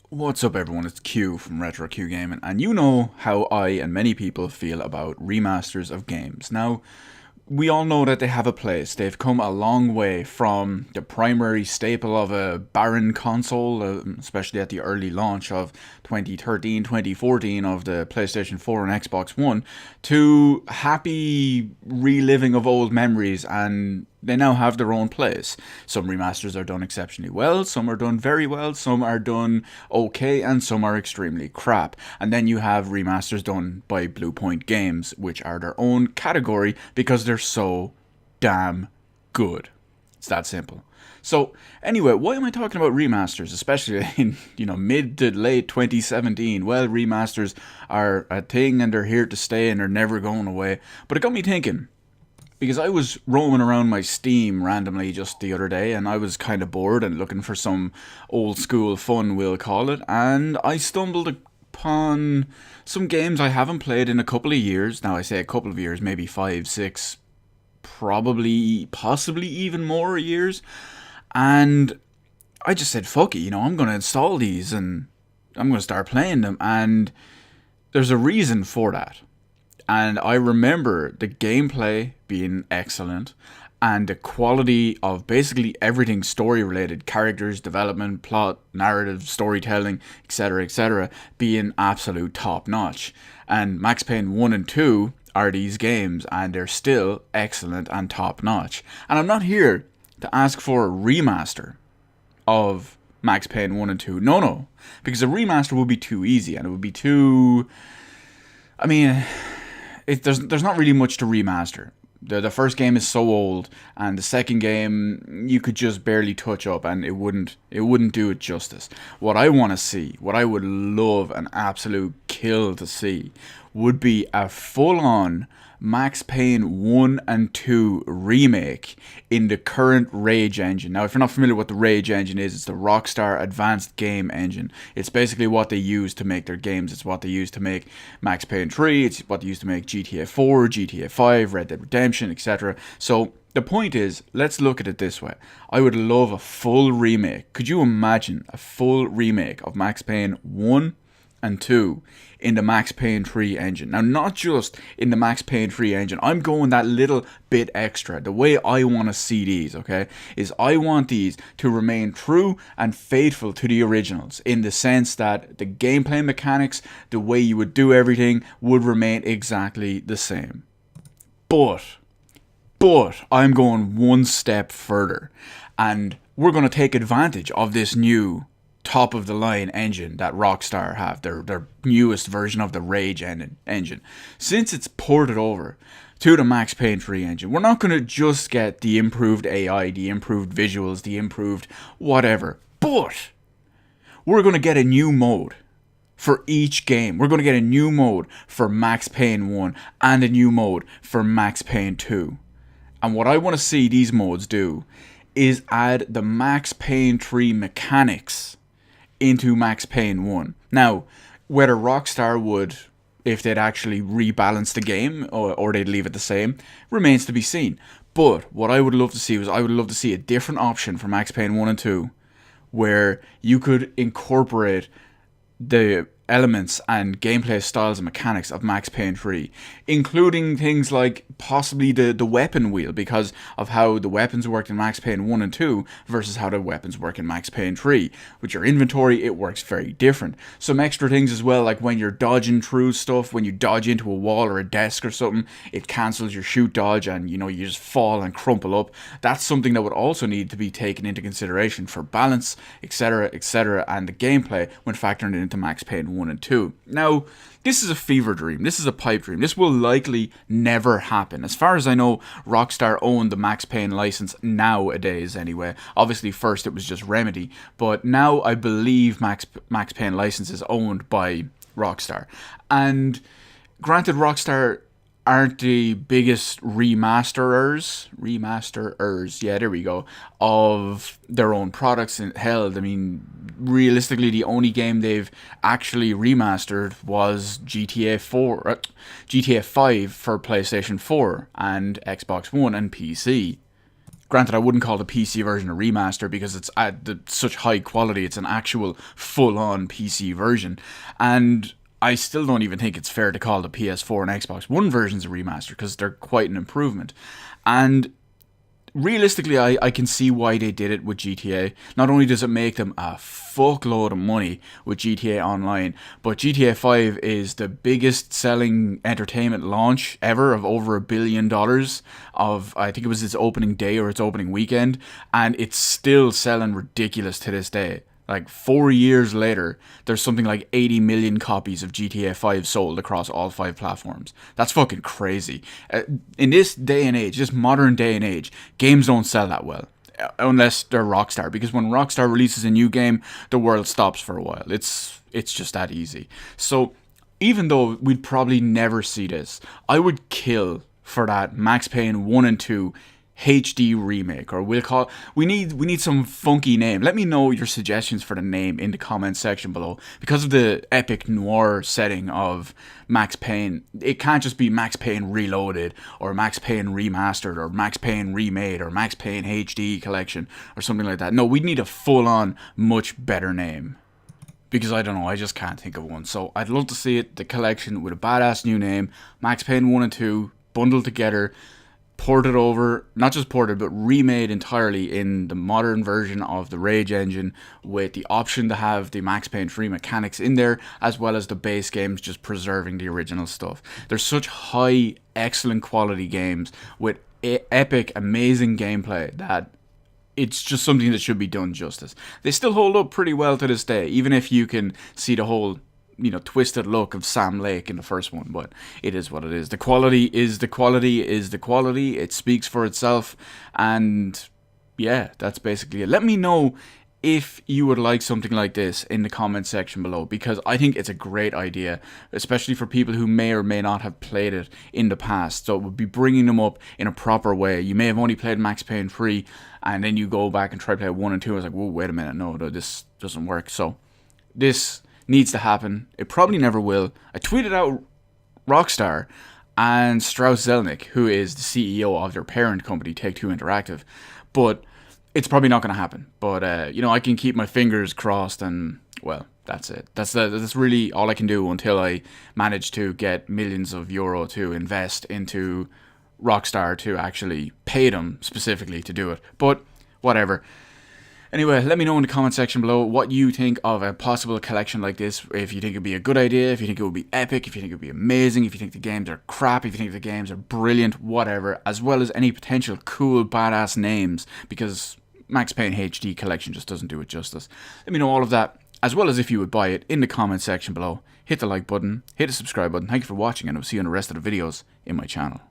What's up everyone, it's Q from Retro Q Gaming, and you know how I and many people feel about remasters of games. Now, we all know that they have a place. They've come a long way from the primary staple of a barren console, especially at the early launch of 2013, 2014 of the PlayStation 4 and Xbox One, to happy reliving of old memories, and they now have their own place. Some remasters are done exceptionally well, some are done very well, some are done okay, and some are extremely crap. And then you have remasters done by Blue Point Games, which are their own category because they're so damn good. It's that simple. So anyway, why am I talking about remasters, especially in mid to late 2017? Well, remasters are a thing and they're here to stay and they're never going away. But it got me thinking, because I was roaming around my Steam randomly just the other day and I was kind of bored and looking for some old school fun, we'll call it, and I stumbled upon some games I haven't played in a couple of years. Now I say a couple of years, maybe 5, 6, probably, possibly even more years. And I just said, fuck it, I'm going to install these and I'm going to start playing them. And there's a reason for that. And I remember the gameplay being excellent and the quality of basically everything story related, characters, development, plot, narrative, storytelling, etc., being absolute top notch. And Max Payne 1 and 2 are these games and they're still excellent and top notch. And I'm not here to ask for a remaster of Max Payne 1 and 2. No. Because a remaster would be too easy and it would be too... I mean, there's not really much to remaster. The first game is so old, and the second game you could just barely touch up, and it wouldn't do it justice. What I want to see, what I would love an absolute kill to see, would be a full-on Max Payne 1 and 2 remake in the current Rage engine. Now, if you're not familiar with what the Rage engine is, it's the Rockstar Advanced Game Engine. It's basically what they use to make their games. It's what they use to make Max Payne 3, it's what they use to make GTA 4, GTA 5, Red Dead Redemption, etc. So, the point is, let's look at it this way. I would love a full remake. Could you imagine a full remake of Max Payne 1 and 2 in the Max Payne 3 engine? Now, not just in the Max Payne 3 engine. I'm going that little bit extra. The way I want to see these, okay, is I want these to remain true and faithful to the originals, in the sense that the gameplay mechanics, the way you would do everything, would remain exactly the same. But I'm going one step further, and we're going to take advantage of this new top of the line engine that Rockstar have, their newest version of the Rage engine. Since it's ported over to the Max Payne 3 engine, we're not going to just get the improved AI, the improved visuals, the improved whatever, but we're going to get a new mode for each game. We're going to get a new mode for Max Payne 1 and a new mode for Max Payne 2. And what I want to see these modes do is add the Max Payne 3 mechanics into Max Payne 1. Now, whether Rockstar would, if they'd actually rebalance the game, or they'd leave it the same, remains to be seen. But what I would love to see was, I would love to see a different option for Max Payne 1 and 2, where you could incorporate the elements and gameplay styles and mechanics of Max Payne 3, including things like possibly the weapon wheel, because of how the weapons worked in Max Payne 1 and 2 versus how the weapons work in Max Payne 3. With your inventory, it works very different. Some extra things as well, like when you're dodging through stuff, when you dodge into a wall or a desk or something, it cancels your shoot dodge and you just fall and crumple up. That's something that would also need to be taken into consideration for balance, etc., and the gameplay when factoring it into Max Payne 1 and 2. Now, this is a fever dream. This is a pipe dream. This will likely never happen. As far as I know, Rockstar owned the Max Payne license nowadays anyway. Obviously, first it was just Remedy, but now I believe Max Payne license is owned by Rockstar. And granted, Rockstar aren't the biggest remasterers, yeah, there we go, of their own products held. I mean, realistically, the only game they've actually remastered was GTA 5 for PlayStation 4 and Xbox One and PC. Granted, I wouldn't call the PC version a remaster because it's at such high quality. It's an actual full-on PC version. And I still don't even think it's fair to call the PS4 and Xbox One versions a remaster because they're quite an improvement. And realistically, I can see why they did it with GTA. Not only does it make them a fuckload of money with GTA Online, but GTA 5 is the biggest selling entertainment launch ever of over $1 billion of, I think it was its opening day or its opening weekend, and it's still selling ridiculous to this day. Like 4 years later, there's something like 80 million copies of GTA 5 sold across all 5 platforms. That's fucking crazy. In this day and age, this modern day and age, games don't sell that well. Unless they're Rockstar. Because when Rockstar releases a new game, the world stops for a while. It's just that easy. So even though we'd probably never see this, I would kill for that Max Payne 1 and 2 HD remake, or we need some funky name. Let me know your suggestions for the name in the comment section below. Because of the epic noir setting of Max Payne, it can't just be Max Payne Reloaded or Max Payne Remastered or Max Payne Remade or Max Payne HD Collection or something like that. No, we need a full-on much better name. Because I don't know, I just can't think of one. So I'd love to see it, the collection with a badass new name, Max Payne 1 and 2 bundled together, ported over, not just ported, but remade entirely in the modern version of the Rage engine, with the option to have the Max Payne free mechanics in there, as well as the base games just preserving the original stuff. There's such high, excellent quality games with epic, amazing gameplay that it's just something that should be done justice. They still hold up pretty well to this day, even if you can see the whole twisted look of Sam Lake in the first one, but it is what it is. The quality is the quality is the quality. It speaks for itself, and yeah, that's basically it. Let me know if you would like something like this in the comment section below, because I think it's a great idea, especially for people who may or may not have played it in the past. So it would be bringing them up in a proper way. You may have only played Max Payne 3, and then you go back and try to play 1 and 2. I was like, whoa, wait a minute, no, this doesn't work. So this needs to happen. It probably never will. I tweeted out Rockstar and Strauss Zelnick, who is the CEO of their parent company, Take-Two Interactive, but it's probably not going to happen. But I can keep my fingers crossed, and well, that's it. That's really all I can do until I manage to get millions of euro to invest into Rockstar to actually pay them specifically to do it. But whatever. Anyway, let me know in the comment section below what you think of a possible collection like this. If you think it would be a good idea, if you think it would be epic, if you think it would be amazing, if you think the games are crap, if you think the games are brilliant, whatever, as well as any potential cool, badass names, because Max Payne HD Collection just doesn't do it justice. Let me know all of that, as well as if you would buy it, in the comment section below. Hit the like button, hit the subscribe button. Thank you for watching, and I'll see you in the rest of the videos in my channel.